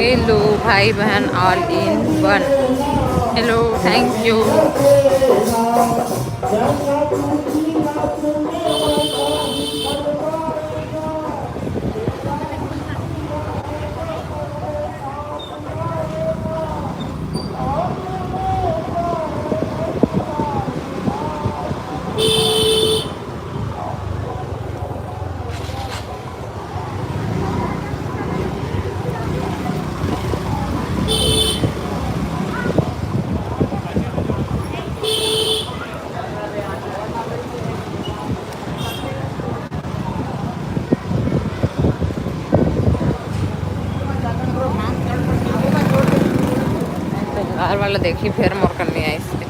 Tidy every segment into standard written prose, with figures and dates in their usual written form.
Hello भाई बहन all in one. Hello, thank you. बाहर वाला देखी फिर मोर करनी है इसके।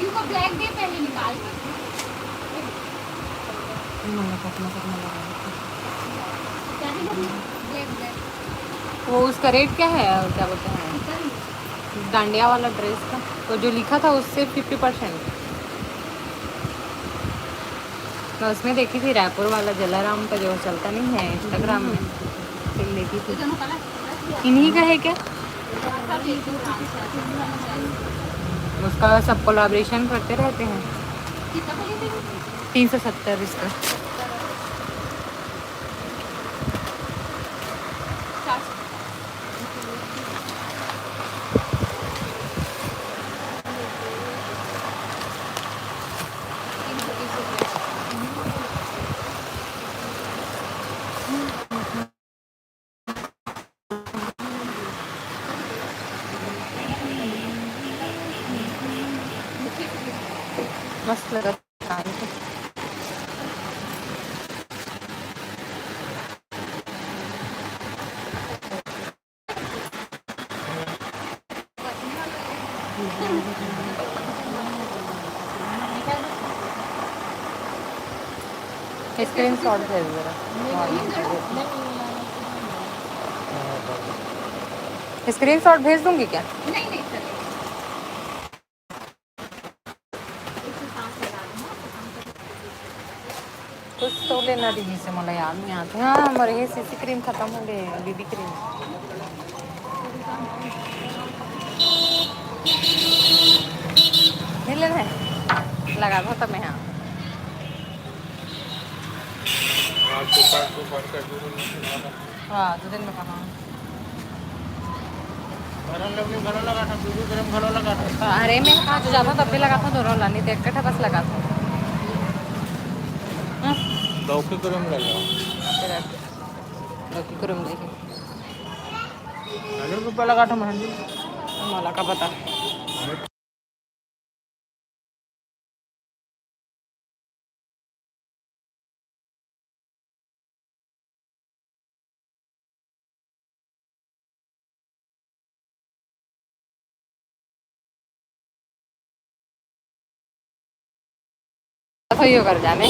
इनको ब्लैक डे पहले निकाल वो उसका रेट क्या है और क्या बोलते हैं डांडिया वाला ड्रेस का? तो जो लिखा था उससे 50%। मैं उसमें देखी थी रायपुर वाला जलाराम का जो चलता नहीं है इंस्टाग्राम में, फिर देखी थी। इन्हीं का है क्या? उसका सब कोलाब्रेशन करते रहते हैं। 370 इसका। स्क्रीन शॉट भेज जरा। स्क्रीन शॉट भेज दूंगी क्या? नहीं नहीं चलेगा। इसे सांस लगा दूँ ना, तो सांस लगा। कुछ तो लेना दीदी से, मला याद नहीं आते। हाँ हमारे ये सीसी क्रीम खत्म हो गए, बीबी क्रीम नहीं लेना है, लगा दो तब मैं। हाँ हाँ 2 दिन में कहा अरे मैं कहा जो जाता तब भी लगा था, दोनों लानी थे इकट्ठा बस लगा था। लौकी करूम लगा लौकी करूम देखी ₹1 लगा था मेहंदी मला का पता। तो यो कर जाने